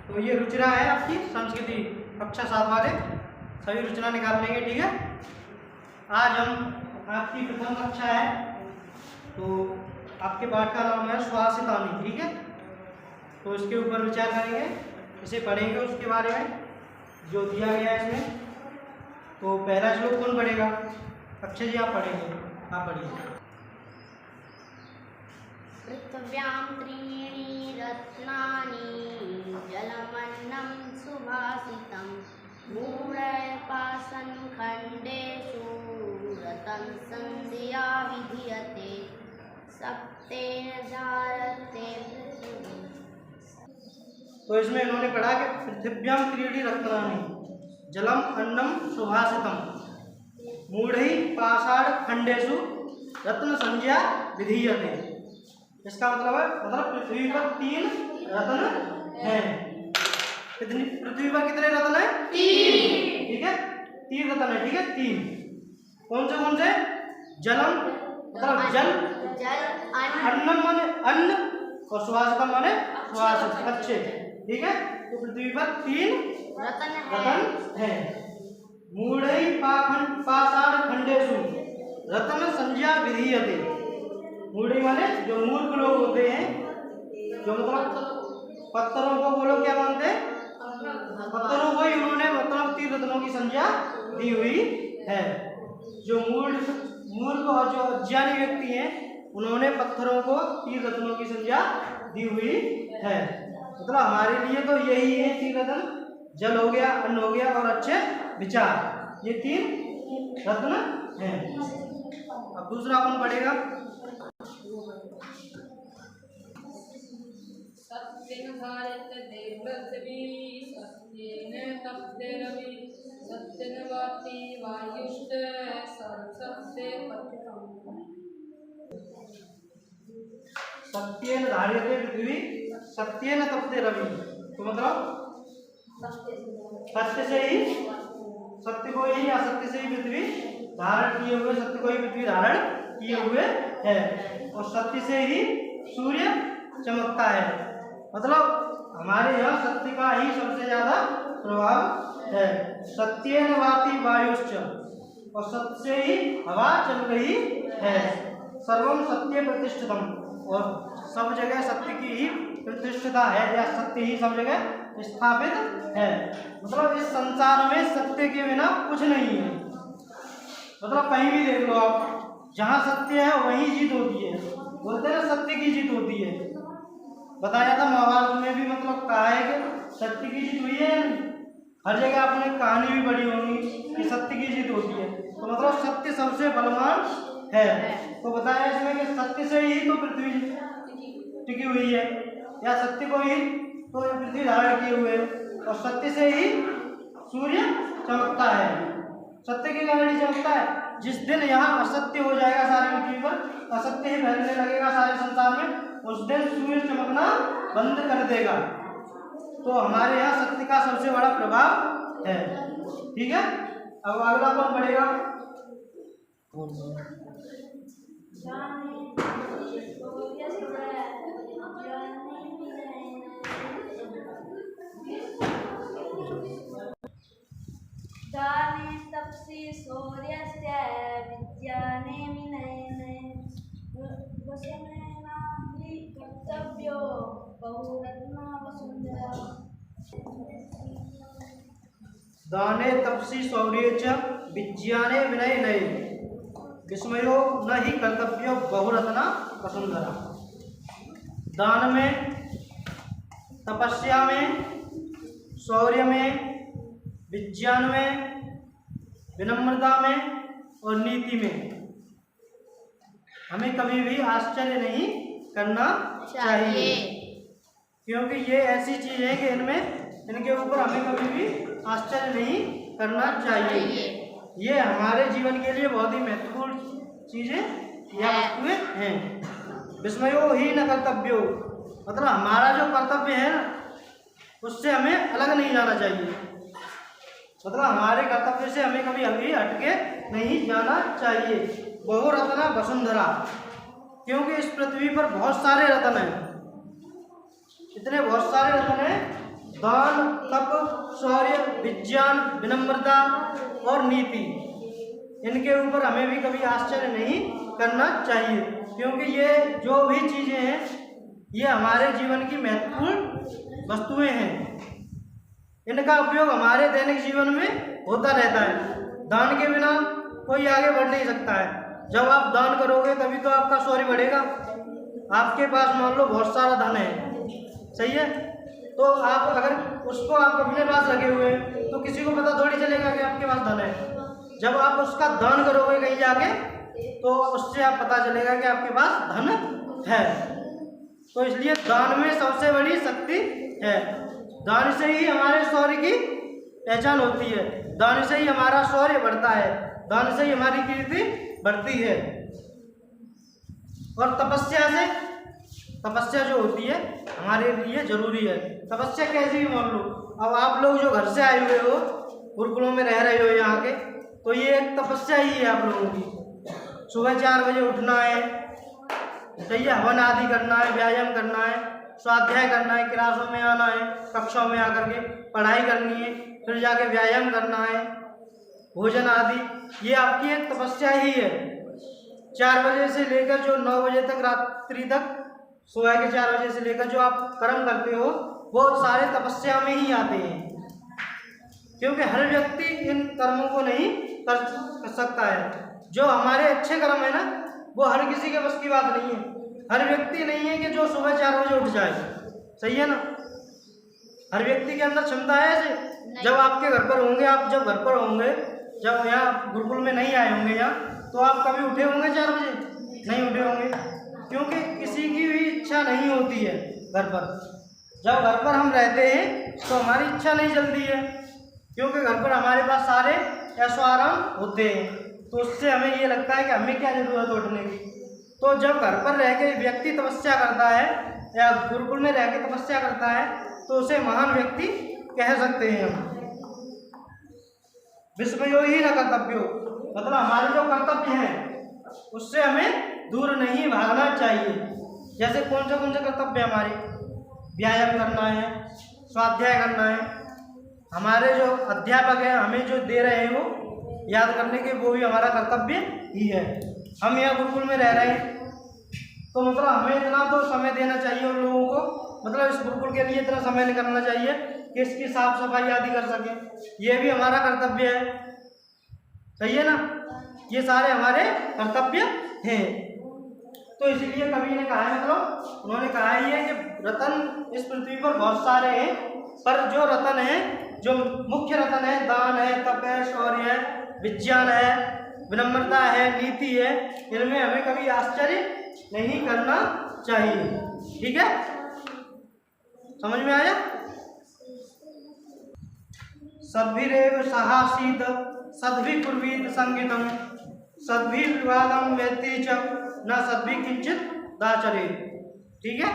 तो ये रुचिरा है आपकी संस्कृति कक्षा 7 वाले, सभी रुचिरा निकाल लेंगे। ठीक है, आज हम आपकी प्रथम कक्षा है, तो आपके पाठ का नाम है श्वासितानी। ठीक है, तो इसके ऊपर विचार करेंगे, इसे पढ़ेंगे, उसके बारे में जो दिया गया है इसमें। तो पहला श्लोक कौन पढ़ेगा? अक्षय जी आप पढ़ेंगे, आप पढ़िए। पृथिव्यां त्रीणि रत्नानि जलमन्नं सुभाषितं मूढपाषाण खण्डेषु रत्नं संध्या विधीयते सप्तेन धारयते। तो इसमें इन्होंने पढ़ा कि पृथिव्यां त्रीणि रत्नानि जलम अन्नम सुभाषितम मूढ़ै पाषाण खंडेषु रत्न संज्ञा विधीयते। इसका मतलब है, मतलब पृथ्वी पर 3 रत्न हैं। पृथ्वी पर कितने रत्न हैं? 3। ठीक है, 3 रत्न है। ठीक है, 3 कौन से? जलम मतलब जल, अन्नम माने अन्न, और सुभाषितम माने सुभाषित, अच्छे। ठीक है, तो पृथ्वी पर 3 रत्न है। मूढ़ै पाषाण खंडेषु रत्न संज्ञा विधीयते। मूढ़ी माने जो मूर्ख लोग होते हैं, जो मतलब पत्थरों को, वो लोग क्या मानते हैं? पत्थरों को ही उन्होंने मतलब 3 रत्नों की संज्ञा दी हुई है। जो मूर्ख और जो अज्ञानी व्यक्ति हैं, उन्होंने पत्थरों को 3 रत्नों की संज्ञा दी हुई है। मतलब हमारे लिए तो यही है 3 रत्न, जल हो गया, अन्न हो गया और अच्छे विचार, ये 3 रत्न हैं। अब दूसरा कौन पढ़ेगा? सत्येन धारयते देवपृथिवी सत्येन तप्ते रवि सत्येन वाति वायुश्च सत्ये पतितम्। सत्येन धारयते पृथ्वी सत्येन तप्ते रवि, तो मतलब सत्य से ही, सत्य को ही, असत्य से ही पृथ्वी धारण किए हुए, सत्य को ही पृथ्वी धारण किए हुए है, और सत्य से ही सूर्य चमकता है। मतलब हमारे यहाँ सत्य का ही सबसे ज्यादा प्रभाव है। सत्येन वाति वायुश्च, और सत्य से ही हवा चल रही है। सर्वम सत्य प्रतिष्ठितम, और सब जगह सत्य की ही प्रतिष्ठिता है, या सत्य ही सब जगह स्थापित है। मतलब इस संसार में सत्य के बिना कुछ नहीं है। मतलब कहीं भी देख लो आप, जहाँ सत्य है वहीं जीत होती है। बोलते हैं सत्य की जीत होती है। बताया था महाभारत में भी, मतलब कहा है कि सत्य की जीत हुई है। हर जगह आपने कहानी भी पढ़ी होगी कि सत्य की जीत होती है। तो मतलब सत्य सबसे बलवान है। तो बताया इसमें कि सत्य से ही तो पृथ्वी टिकी हुई है, या सत्य को ही तो पृथ्वी धारण किए हुए, और सत्य से ही सूर्य चमकता है। सत्य के कारण ही चमकता है। जिस दिन यहाँ असत्य हो जाएगा सारे पृथ्वी पर, असत्य ही फैलने लगेगा सारे संसार में, उस दिन सूर्य चमकना बंद कर देगा। तो हमारे यहाँ सत्य का सबसे बड़ा प्रभाव है। ठीक है, अब अगला कौन पढ़ेगा? दाने तपसि सूर्यस्य विद्याने विनयने वसनेनाहि कर्तव्यो बहुरत्ना वसुंधरा। दाने तपसि शौर्ये च विज्ञाने विनयने विस्मयो न ही कर्तव्यो बहुरत्ना वसुंधरा। दान में, तपस्या में, शौर्य में, विज्ञान में, विनम्रता में और नीति में हमें कभी भी आश्चर्य नहीं करना चाहिए, क्योंकि ये ऐसी चीज है कि इनके ऊपर हमें कभी भी आश्चर्य नहीं करना चाहिए। ये हमारे जीवन के लिए बहुत ही महत्वपूर्ण चीजें या वस्तुएं हैं। विस्मयो ही न कर्तव्यो, मतलब हमारा जो कर्तव्य है उससे हमें अलग नहीं जाना चाहिए। मतलब हमारे कर्तव्य से हमें कभी अभी हटके नहीं जाना चाहिए। बहुरत्ना वसुंधरा, क्योंकि इस पृथ्वी पर बहुत सारे रत्न हैं, इतने बहुत सारे रत्न हैं। दान, तप, शौर्य, विज्ञान, विनम्रता और नीति, इनके ऊपर हमें भी कभी आश्चर्य नहीं करना चाहिए, क्योंकि ये जो भी चीज़ें हैं ये हमारे जीवन की महत्वपूर्ण वस्तुएं हैं। इनका उपयोग हमारे दैनिक जीवन में होता रहता है। दान के बिना कोई आगे बढ़ नहीं सकता है। जब आप दान करोगे तभी तो आपका शौर्य बढ़ेगा। आपके पास मान लो बहुत सारा धन है, सही है, तो आप अगर उसको आप अपने पास रखे हुए हैं तो किसी को पता थोड़ी चलेगा कि आपके पास धन है। जब आप उसका दान करोगे कहीं जाके तो उससे आप पता चलेगा कि आपके पास धन है। तो इसलिए दान में सबसे बड़ी शक्ति है। दान से ही हमारे शौर्य की पहचान होती है, दान से ही हमारा शौर्य बढ़ता है, दान से ही हमारी कीर्ति बढ़ती है। और तपस्या जो होती है हमारे लिए जरूरी है। तपस्या कैसी भी मान लो, अब आप लोग जो घर से आए हुए हो, गुरुकुलों में रह रहे हो यहाँ के, तो ये एक तपस्या ही है आप लोगों की। सुबह 4 बजे उठना है, सही है, हवन आदि करना है, व्यायाम करना है, स्वाध्याय करना है, क्लासों में आना है, कक्षाओं में आकर के पढ़ाई करनी है, फिर जाके व्यायाम करना है, भोजन आदि, ये आपकी एक तपस्या ही है। 4 बजे से लेकर जो 9 बजे तक, रात्रि तक, सुबह के 4 बजे से लेकर जो आप कर्म करते हो वो सारे तपस्या में ही आते हैं, क्योंकि हर व्यक्ति इन कर्मों को नहीं कर सकता है। जो हमारे अच्छे कर्म है ना, वो हर किसी के बस की बात नहीं है। हर व्यक्ति नहीं है कि जो सुबह 4 बजे उठ जाए, सही है ना, हर व्यक्ति के अंदर क्षमता है ऐसे। जब आपके घर पर होंगे, आप जब घर पर होंगे, जब यहाँ गुरुकुल में नहीं आए होंगे यहाँ, तो आप कभी उठे होंगे 4 बजे? नहीं उठे होंगे, क्योंकि किसी की भी इच्छा नहीं होती है घर पर। जब घर पर हम रहते हैं तो हमारी इच्छा नहीं चलती है, क्योंकि घर पर हमारे पास सारे ऐशो आराम होते हैं, तो उससे हमें ये लगता है कि हमें क्या जरूरत है उठने की। तो जब घर पर रह के व्यक्ति तपस्या करता है या गुरुकुल में रह के तपस्या करता है तो उसे महान व्यक्ति कह सकते हैं हम। विस्मयो ही न कर्तव्यो, मतलब हमारे जो कर्तव्य हैं उससे हमें दूर नहीं भागना चाहिए। जैसे कौन से कर्तव्य हमारे, व्यायाम करना है, स्वाध्याय करना है, हमारे जो अध्यापक हैं हमें जो दे रहे हैं वो याद करने के, वो भी हमारा कर्तव्य ही है। हम यहाँ गुरुकुल में रह रहे हैं तो मतलब हमें इतना तो समय देना चाहिए उन लोगों को, मतलब इस गुरुकुल के लिए इतना समय निकालना चाहिए कि इसकी साफ सफाई आदि कर सकें। ये भी हमारा कर्तव्य है, सही है ना, ये सारे हमारे कर्तव्य हैं। तो इसलिए कवि ने कहा है, मतलब उन्होंने कहा ही है कि रतन इस पृथ्वी पर बहुत सारे हैं, पर जो रतन है, जो मुख्य रतन है, दान है, तप है, शौर्य है, विज्ञान है, विनम्रता है, नीति है, इनमें हमें कभी आश्चर्य नहीं करना चाहिए। ठीक है, समझ में आया? सद्भिरेव सहासीत सद्भि कुर्वीत संगीतम सद्भि विवादम वेत्ति च न सद्भि किंचित दाचरे। ठीक है,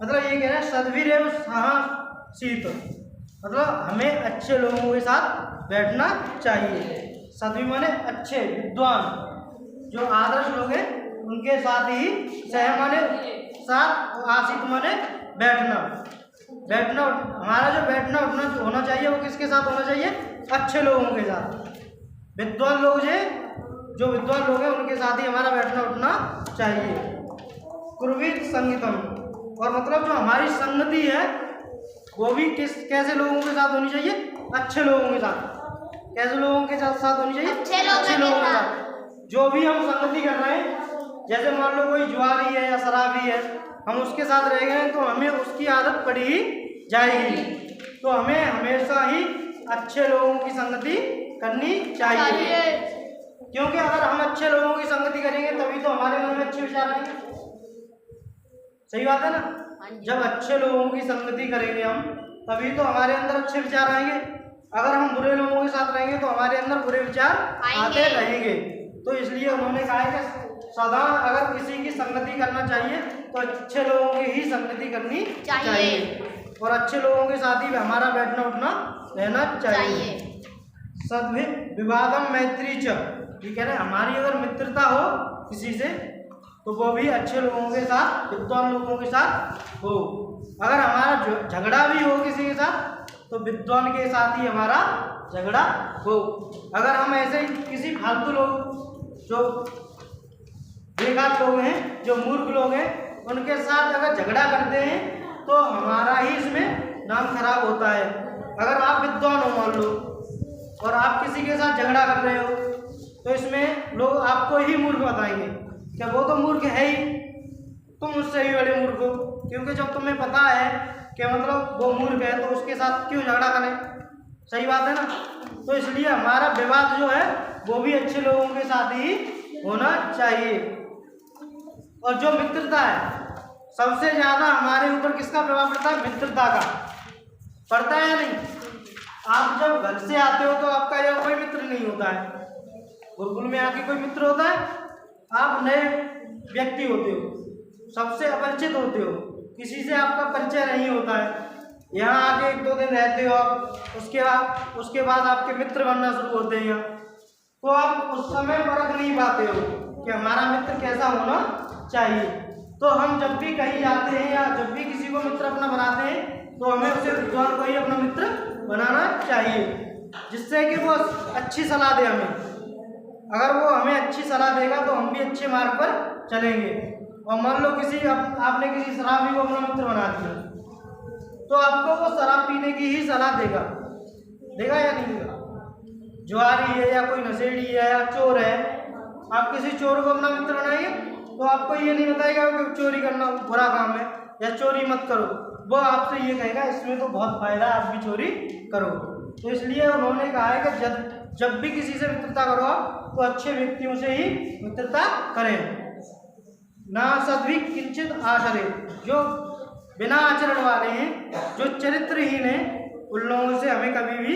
मतलब ये कह रहे हैं सद्भिरेव सहासीत, मतलब हमें अच्छे लोगों के साथ बैठना चाहिए। सद्भि माने अच्छे, विद्वान, जो आदर्श लोग हैं उनके साथ ही, सह माने साथ, आसित माने बैठना। हमारा जो बैठना उठना जो होना चाहिए वो किसके साथ होना चाहिए? अच्छे लोगों के साथ। विद्वान लोग जो विद्वान लोग हैं उनके साथ ही हमारा बैठना उठना चाहिए। कुर्वीत संगीतम, और मतलब जो हमारी संगति है वो भी कैसे लोगों के साथ होनी चाहिए? अच्छे लोगों के साथ। कैसे लोगों के साथ होनी चाहिए? अच्छे लोगों के साथ। जो भी हम संगति कर रहे हैं, जैसे मान लो कोई जुआरी है या शराबी है, हम उसके साथ रह गए तो हमें उसकी आदत पड़ी ही जाएगी। तो हमें हमेशा ही अच्छे लोगों की संगति करनी चाहिए, क्योंकि अगर हम अच्छे लोगों की संगति करेंगे तभी तो हमारे मन में अच्छे विचार आएंगे। सही बात है ना? जब अच्छे लोगों की संगति करेंगे हम तभी तो हमारे अंदर अच्छे विचार आएंगे। अगर हम बुरे लोगों के साथ रहेंगे तो हमारे अंदर बुरे विचार आते रहेंगे। तो इसलिए उन्होंने कहा है कि सदा अगर किसी की संगति करना चाहिए तो अच्छे लोगों की ही संगति करनी चाहिए, और अच्छे लोगों के साथ ही हमारा बैठना उठना रहना चाहिए। सद्भि विवादम मैत्री च, ये कह रहे हैं हमारी अगर मित्रता हो किसी से तो वो भी अच्छे लोगों के साथ, विद्वान लोगों के साथ हो। अगर हमारा झगड़ा भी हो किसी के साथ तो विद्वान के साथ ही हमारा झगड़ा हो। अगर हम ऐसे ही किसी फालतू लोग जो बेकार लोग हैं, जो मूर्ख लोग हैं, उनके साथ अगर झगड़ा करते हैं तो हमारा ही इसमें नाम खराब होता है। अगर आप विद्वान हो मान लो और आप किसी के साथ झगड़ा कर रहे हो तो इसमें लोग आपको ही मूर्ख बताएंगे, क्या वो तो मूर्ख है ही, तुम उससे ही बड़े मूर्ख हो। क्योंकि जब तुम्हें पता है कि मतलब वो मूर्ख है तो उसके साथ क्यों झगड़ा करें, सही बात है ना। तो इसलिए हमारा विवाद जो है वो भी अच्छे लोगों के साथ ही होना चाहिए। और जो मित्रता है, सबसे ज्यादा हमारे ऊपर किसका प्रभाव पड़ता है? मित्रता का पड़ता है या नहीं? आप जब घर से आते हो तो आपका यहाँ कोई मित्र नहीं होता है, गुरुकुल में आके कोई मित्र होता है? आप नए व्यक्ति होते हो, सबसे अपरिचित होते हो, किसी से आपका परिचय नहीं होता है। यहाँ आके 1-2 दिन रहते हो आप, उसके बाद आपके मित्र बनना शुरू होते हैं यहाँ, तो आप उस समय परख नहीं पाते हो कि हमारा मित्र कैसा होना चाहिए। तो हम जब भी कहीं जाते हैं या जब भी किसी को मित्र अपना बनाते हैं तो हमें उसे विद्वान को ही अपना मित्र बनाना चाहिए, जिससे कि वो अच्छी सलाह दे हमें। अगर वो हमें अच्छी सलाह देगा तो हम भी अच्छे मार्ग पर चलेंगे। और मान लो आपने किसी शराबी को अपना मित्र बना दिया तो आपको वो शराब पीने की ही सलाह देगा या नहीं देगा? जुआरी है या कोई नशेड़ी है या चोर है, आप किसी चोर को अपना मित्र बनाएंगे तो आपको ये नहीं बताएगा कि चोरी करना बुरा काम है या चोरी मत करो, वो आपसे ये कहेगा इसमें तो बहुत फायदा है, आप भी चोरी करो। तो इसलिए उन्होंने कहा है कि जब भी किसी से मित्रता करो आप तो अच्छे व्यक्तियों से ही मित्रता करें। ना सद्भिक किंचित आचरे, जो बिना आचरण वाले हैं, जो चरित्रहीन हैं, उन लोगों से हमें कभी भी,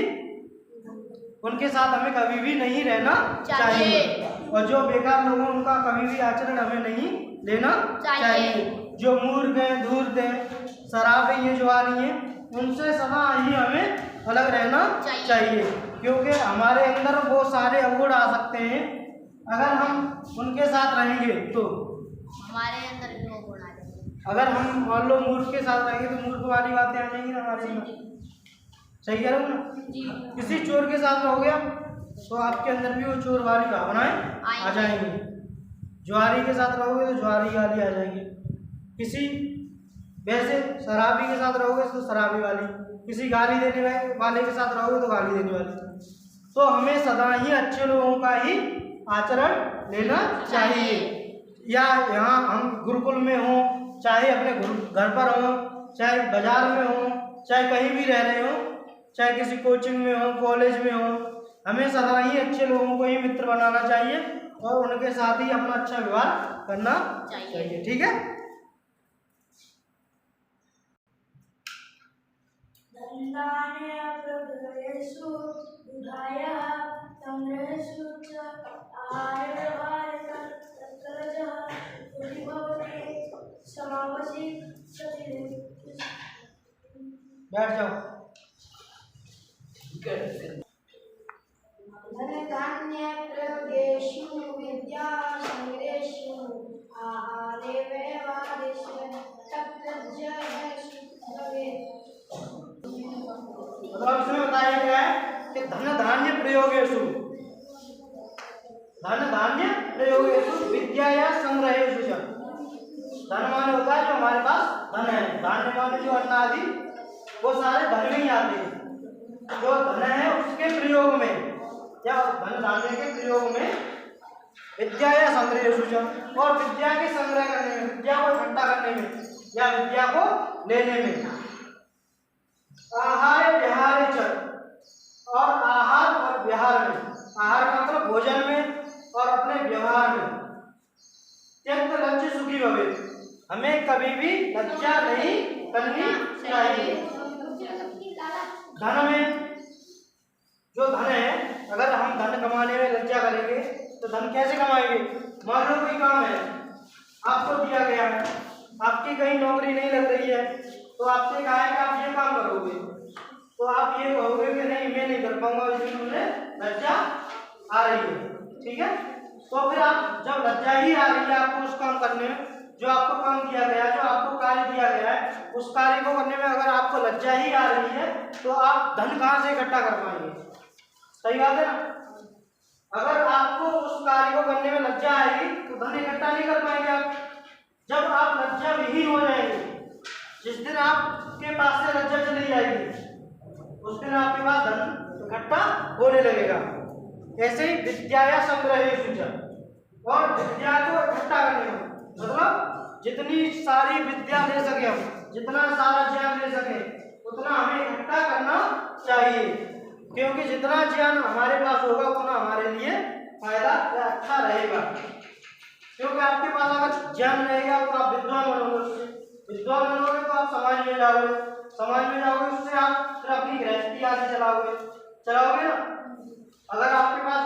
उनके साथ हमें कभी भी नहीं रहना चाहिए। और जो बेकार लोग हैं उनका कभी भी आचरण हमें नहीं लेना चाहिए। जो मूर्ख हैं, धूर्त हैं, शराबी हैं, जुआरी हैं, उनसे सदा ही हमें अलग रहना चाहिए। क्योंकि हमारे अंदर वो सारे अवगुण आ सकते हैं, अगर हम उनके साथ रहेंगे तो हमारे अंदर भी वो गुण आ जाएंगे। अगर हम मान लो मूर्ख के साथ रहेंगे तो मूर्ख वाली बातें आ जाएंगी ना हमारे अंदर, सही कह रहे हो ना। किसी चोर के साथ रहोगे आप तो आपके अंदर भी वो चोर वाली भावनाएं आ जाएंगी। जुआरी के साथ रहोगे तो जुआरी वाली आ जाएंगी। किसी वैसे शराबी के साथ रहोगे तो शराबी वाली, किसी गाली देने वाले के साथ रहोगे तो गाली देने वाली। तो हमें सदा ही अच्छे लोगों का ही आचरण लेना चाहिए। या यहाँ हम गुरुकुल में हो, चाहे अपने घर पर हो, चाहे बाजार में हो, चाहे कहीं भी रह रहे हो, चाहे किसी कोचिंग में हो, कॉलेज में हो, हमें सदा ही अच्छे लोगों को ही मित्र बनाना चाहिए और उनके साथ ही अपना अच्छा व्यवहार करना चाहिए। ठीक है। धन्यान्य प्रगतेषु विधायः संग्रहेषु च आहारव्यवहारः तत्रजः भवति समावसि सति। बैठ जाओ। धनधान्य प्रयोगेषु विद्या संग्रहेषु आहारे व्यवहारेषु तत्रजः भवेत्। मतलब इसमें बताया गया है कि धन धान्य प्रयोगेषु, धन धान्य प्रयोगेषु विद्या या संग्रहेषु। धन माने होता है जो हमारे पास धन है, धान्य माने जो अन्न आदि, वो सारे धन में ही आते हैं। जो धन है उसके प्रयोग में या धन धान्य के प्रयोग में विद्या या संग्रहेषु, और विद्या के संग्रह करने में, विद्या को इकट्ठा करने में या विद्या को लेने में। आहार विहार और आहार और विहार में, आहार का मतलब भोजन में और अपने व्यवहार में त्यक्त लज्ज सुखी भवे, हमें कभी भी लज्जा नहीं करनी चाहिए। धन में जो धन है, अगर हम धन कमाने में लज्जा करेंगे तो धन कैसे कमाएंगे? मान लो कोई काम है आपको दिया गया है, आपकी कहीं नौकरी नहीं लग रही है तो आपसे कहा है कि आप ये काम करोगे, तो आप ये कहोगे कि नहीं मैं नहीं कर पाऊंगा, इसमें मुझे लज्जा आ रही है। ठीक है। तो फिर आप जब लज्जा ही आ रही है आपको उस काम करने में, जो आपको काम दिया गया है, जो आपको कार्य दिया गया है, उस कार्य को करने में अगर आपको लज्जा लज्जा ही आ रही है तो आप धन कहाँ से इकट्ठा कर पाएंगे? सही बात है ना। अगर आपको उस कार्य को करने में लज्जा आएगी तो धन इकट्ठा नहीं कर पाएंगे आप। जब आप लज्जा विहीन हो जाएंगे, जिस दिन आपके पास से लज्जा चली जाएगी उस दिन आपके पास धन इकट्ठा होने लगेगा। ऐसे ही विद्या या संग्रह और विद्या को इकट्ठा करने में मतलब जितनी सारी विद्या ले सके हम, जितना सारा ज्ञान ले सके उतना हमें इकट्ठा करना चाहिए, क्योंकि जितना ज्ञान हमारे पास होगा उतना हमारे लिए फायदा या अच्छा रहेगा। क्योंकि आपके पास अगर ज्ञान रहेगा तो आप विद्वान बनोगे, विद्वान बनोगे तो आप समाज में जाओगे, समाज में जाओगे उससे आप फिर अपनी गृहस्थी आगे चलाओगे ना। अगर आपके पास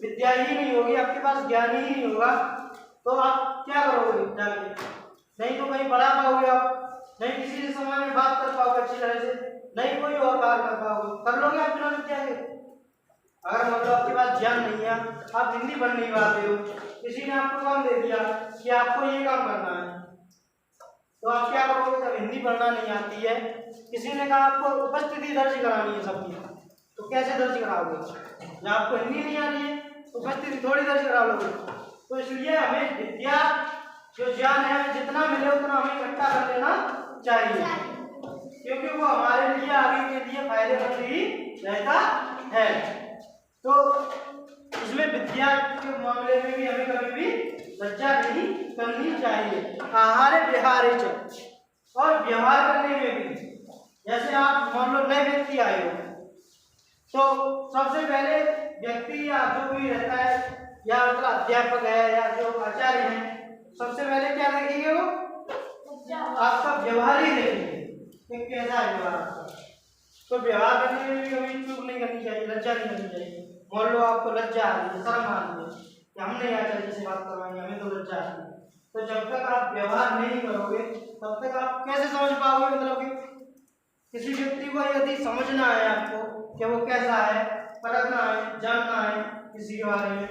विद्या ही नहीं होगी, आपके पास ज्ञान ही नहीं होगा तो आप क्या करोगे जाके? नहीं तो कहीं पढ़ा पाओगे आप, नहीं किसी से समाज में बात कर पाओगे अच्छी तरह से, नहीं कोई और कार्य कर पाओगे। कर लोगे आप बिना विद्या के? अगर मतलब आपके पास ज्ञान नहीं है, आप हिंदी पढ़ नहीं पाते हो, किसी ने आपको काम दे दिया कि आपको ये काम करना है तो आप क्या करोगे? जब हिंदी पढ़ना नहीं आती है, किसी ने कहा आपको उपस्थिति दर्ज करानी है सबकी, तो कैसे दर्ज कराओगे? जब आपको हिंदी नहीं आ रही है तो उपस्थिति थोड़ी दर्ज करा लोगे। तो इसलिए हमें विद्या जो ज्ञान है हमें जितना मिले उतना हमें इकट्ठा कर लेना चाहिए, क्योंकि वो हमारे लिए आगे के लिए फायदेमंद ही रहता है। तो इसमें विद्या के मामले में भी हमें कभी भी लज्जा नहीं करनी चाहिए। आहार विहार और व्यवहार करने में भी, जैसे आप मान लो नए व्यक्ति आए हो तो सबसे पहले व्यक्ति या जो भी रहता है या मतलब अध्यापक है या जो आचार्य है, सबसे पहले क्या देखेंगे? वो आपका व्यवहार ही देखेंगे कि कैसा है व्यवहार आपका। तो व्यवहार करने में भी कभी चूक नहीं करनी चाहिए, लज्जा नहीं करनी चाहिए। मान लो आपको लज्जा आ रही है, शर्म आ रही है कि हम नहीं आचार्य से बात करवाएंगे, हमें तो लज्जा आ रही है, तो जब तक आप व्यवहार नहीं करोगे तब तक आप कैसे समझ पाओगे? मतलब कि किसी व्यक्ति को यदि समझना है आपको कि वो कैसा है, परखना है, जानना है किसी के बारे में,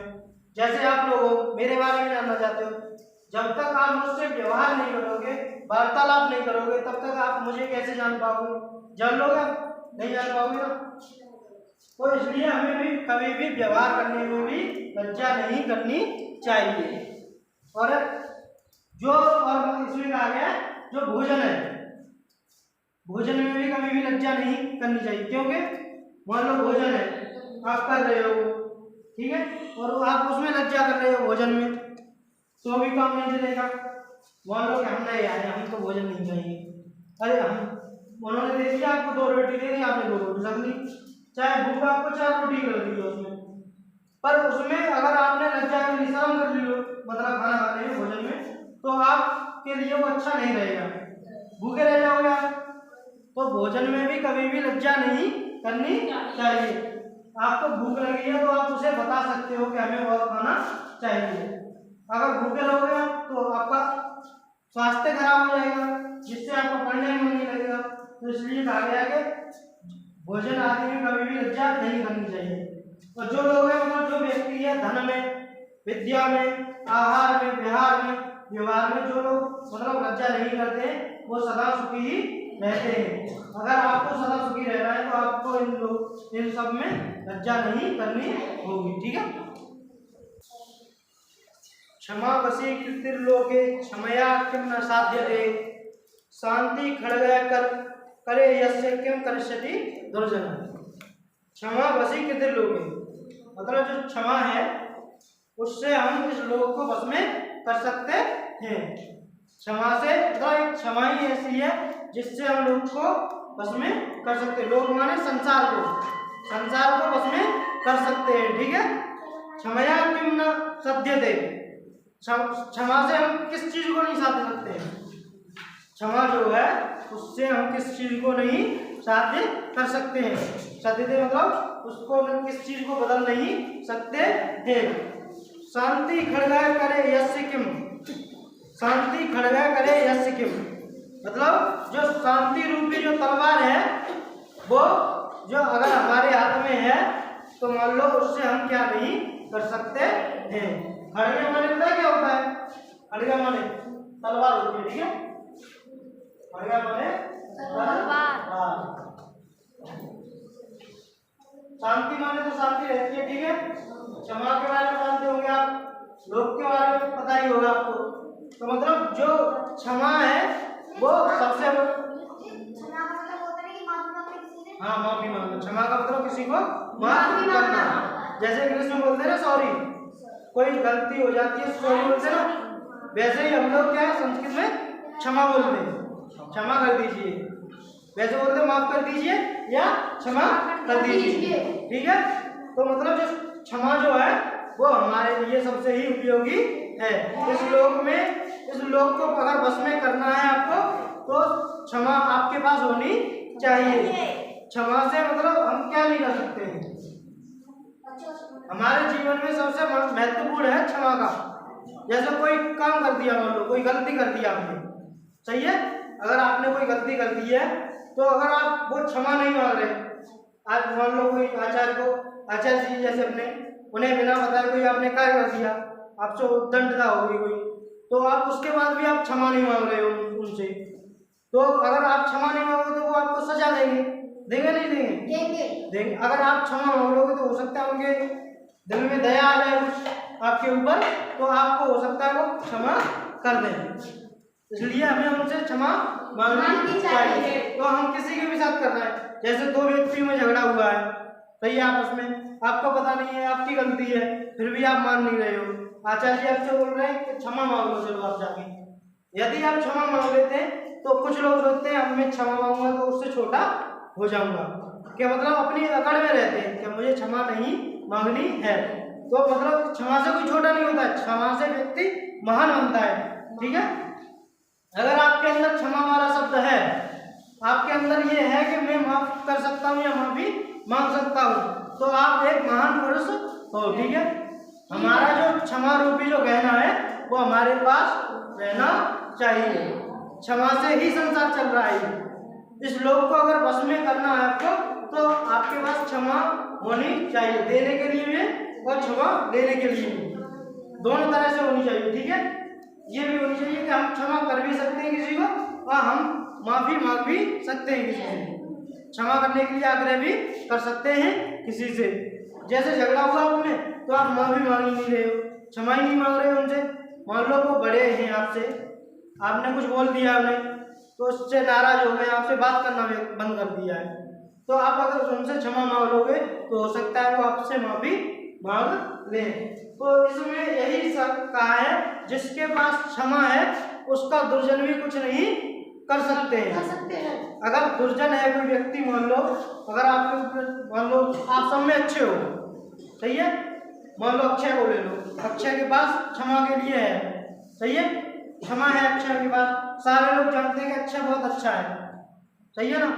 जैसे आप लोग मेरे बारे में जानना चाहते हो, जब तक आप मुझसे व्यवहार नहीं करोगे, वार्तालाप नहीं करोगे, तब तक आप मुझे कैसे जान पाओगे? जान लोगे? नहीं जान पाओगे ना। तो इसलिए हमें भी कभी भी व्यवहार करने में भी लज्जा नहीं करनी चाहिए। और इसमें कहा गया जो भोजन है, भोजन में भी कभी भी लज्जा नहीं करनी चाहिए, क्योंकि मान लो भोजन है आप कर रहे हो, ठीक है, और आप उसमें लज्जा कर रहे हो भोजन में, तो भी काम नहीं चलेगा। मान लो कि हम नहीं आए, हम तो भोजन नहीं खाएंगे, अरे हम उन्होंने दे दिया आपको 2 रोटी दे दी, आपने 2 रोटी रख ली, चाहे भूख आपको 4 रोटी कर दी उसमें, पर उसमें अगर आपने लज्जा कर ली, शर्म कर ली मतलब खाना खाने में, भोजन में, तो आपके लिए वो अच्छा नहीं रहेगा, भूखे रह जाओगे आप। तो भोजन में भी कभी भी लज्जा नहीं करनी चाहिए। आपको भूख लगी है तो आप उसे बता सकते हो कि हमें और खाना चाहिए। अगर भूखे रहोगे आप तो आपका स्वास्थ्य खराब हो जाएगा, जिससे आपको पढ़ने में मन नहीं लगेगा। तो इसलिए कहा गया कि भोजन आदि में कभी भी लज्जा नहीं करनी चाहिए। और जो लोग हैं मतलब जो व्यक्ति है धन में, विद्या में, आहार में, विहार में, व्यवहार में जो लोग मतलब लज्जा नहीं करते वो सदा सुखी ही रहते हैं। अगर आपको सदा सुखी रहना है तो आपको इन सब में लज्जा नहीं करनी होगी, ठीक है। क्षमा वशी कृतिर्लोके क्षमया किम न साध्यते शांति खड्ग करे यस्य किम करिष्यति दुर्जन। क्षमा वशी कृतिर्लोके मतलब जो क्षमा है उससे हम इस लोक को वश में कर सकते हैं। क्षमा से मतलब क्षमा ही ऐसी है जिससे हम लोग को वश में कर सकते हैं। लोग माने संसार को वश में कर सकते हैं, ठीक है। क्षमया किम न साध्यते, क्षमा से हम किस चीज को नहीं साध सकते हैं? क्षमा जो है उससे हम किस चीज को नहीं साध्य कर सकते हैं। साध्यते मतलब उसको किस चीज को बदल नहीं सकते हैं। शांति खड्ग करे यस्य किम, शांति खड्ग करे यस्य किम मतलब जो शांति रूपी जो तलवार है वो जो अगर हमारे हाथ में है तो मान लो उससे हम क्या नहीं कर सकते हैं। खड्ग माने पता क्या होता है? खड्ग माने तलवार होती है, ठीक है। खड्ग माने तलवार, शांति माने तो शांति रहती है, ठीक है। क्षमा के बारे में जानते होंगे आप, लोक के बारे में पता ही होगा आपको। तो मतलब जो क्षमा है वो सबसे क्षमा का मतलब होता है कि माफी मांगना किसी से। हाँ, माफी मांगना। क्षमा का मतलब किसी को माफ करना। जैसे इंग्लिश में बोलते हैं ना सॉरी, कोई गलती हो जाती है सॉरी बोलते हैं ना, वैसे ही हम लोग क्या है संस्कृत में क्षमा बोलते हैं, क्षमा कर दीजिए। वैसे बोलते हैं माफ कर दीजिए या क्षमा कर दीजिए, ठीक है। तो मतलब जो क्षमा जो है वो हमारे लिए सबसे ही उपयोगी है। इस लोक को अगर बस में करना है आपको तो क्षमा आपके पास होनी चाहिए। क्षमा से मतलब हम क्या नहीं कर सकते हैं, हमारे जीवन में सबसे महत्वपूर्ण है क्षमा का। जैसे कोई काम कर दिया, मान लो कोई गलती कर दी आपने, सही है, अगर आपने कोई गलती कर दी है तो अगर आप वो क्षमा नहीं मांग रहे, आज मान लो कोई आचार्य जी जैसे अपने, उन्हें बिना बताए कोई आपने कार्य कर दिया, आपसे दंडता हो गई कोई, तो आप उसके बाद भी आप क्षमा नहीं मांग रहे हो उनसे, तो अगर आप क्षमा नहीं मांगोगे तो वो आपको सजा देंगे, नहीं देंगे। अगर आप क्षमा मांग लोगे तो हो सकता है उनके दिल में दया आ जाए कुछ आपके ऊपर, तो आपको हो सकता है वो क्षमा कर दें। इसलिए हमें उनसे क्षमा मांगनी चाहिए। तो हम किसी के भी साथ कर रहे हैं, जैसे दो व्यक्तियों में झगड़ा हुआ है, सही है, आपस में आपको पता नहीं है आपकी गलती है, फिर भी आप मान नहीं रहे हो, आचार्य जी आपसे बोल रहे हैं कि क्षमा मांग लो, चलो आप जाके। यदि आप क्षमा मांग लेते हैं तो कुछ लोग सोचते हैं अब मैं क्षमा मांगूंगा तो उससे छोटा हो जाऊंगा, क्या मतलब अपनी अकड़ में रहते हैं कि मुझे क्षमा नहीं मांगनी है। तो मतलब क्षमा से कोई छोटा नहीं होता है, क्षमा से व्यक्ति महान बनता है, ठीक है। अगर आपके अंदर क्षमा वाला शब्द है, आपके अंदर ये है कि मैं माफ कर सकता हूँ या माफी मांग सकता हूँ, तो आप एक महान पुरुष हो, ठीक है। हमारा जो क्षमा रूपी जो गहना है वो हमारे पास रहना चाहिए। क्षमा से ही संसार चल रहा है। इस लोक को अगर बस में करना है आपको तो आपके पास क्षमा होनी चाहिए, देने के लिए भी और क्षमा लेने के लिए भी, दोनों तरह से होनी चाहिए, ठीक है। ये भी होनी चाहिए कि हम क्षमा कर भी सकते हैं किसी को और हम माफी मांग भी सकते हैं किसी से, क्षमा करने के लिए आग्रह भी कर सकते हैं किसी से। जैसे झगड़ा हुआ आपने तो आप माफी मांग ही नहीं रहे हो, क्षमा ही नहीं मांग रहे हो उनसे। मान लो वो बड़े हैं आपसे, आपने कुछ बोल दिया उन्हें तो उससे नाराज हो गए, आपसे बात करना बंद कर दिया है, तो आप अगर उनसे क्षमा मांग लोगे तो हो सकता है वो आपसे माफी मांग ले। तो इसमें यही सब कहा है, जिसके पास क्षमा है उसका दुर्जन भी कुछ नहीं कर सकते हैं। अगर दुर्जन है कोई व्यक्ति, मान लो अगर आपके मान लो आप सब में अच्छे हो, सही है, मान लो अक्षय को ले लो, अक्षय के पास क्षमा के लिए है, सही है, क्षमा है अक्षय के पास, सारे लोग जानते हैं कि अक्षय बहुत अच्छा है, सही है ना।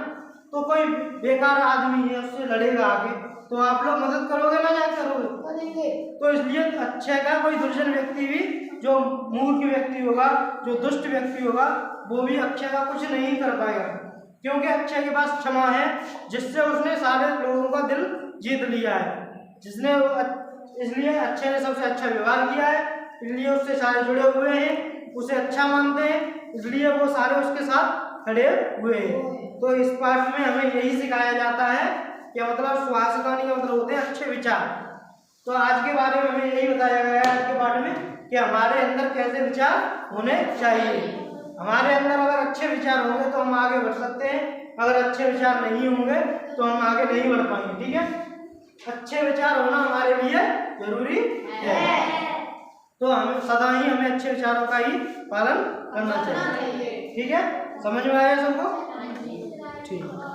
तो कोई बेकार आदमी है उससे लड़ेगा आगे, तो आप लोग मदद करोगे ना क्या करोगे? तो इसलिए अक्षय का कोई दुर्जन व्यक्ति भी, जो मूर्ख व्यक्ति होगा, जो दुष्ट व्यक्ति होगा, वो भी अक्षय का कुछ नहीं कर पाएगा, क्योंकि अक्षय के पास क्षमा है, जिससे उसने सारे लोगों का दिल जीत लिया है, इसलिए अक्षय ने सबसे अच्छा व्यवहार किया है, इसलिए उससे सारे जुड़े हुए हैं, उसे अच्छा मानते हैं, इसलिए वो सारे उसके साथ खड़े हुए हैं। तो इस पाठ में हमें यही सिखाया जाता है कि मतलब सुहासिकानी का मतलब होते हैं अच्छे विचार। तो आज के बारे में हमें यही बताया गया है आज के पाठ में कि हमारे अंदर कैसे विचार होने चाहिए। हमारे अंदर अगर अच्छे विचार होंगे तो हम आगे बढ़ सकते हैं, अगर अच्छे विचार नहीं होंगे तो हम आगे नहीं बढ़ पाएंगे, ठीक है। अच्छे विचार होना हमारे लिए जरूरी है, तो हमें सदा ही हमें अच्छे विचारों का ही पालन करना चाहिए, ठीक है। समझ में आया सबको? ठीक है।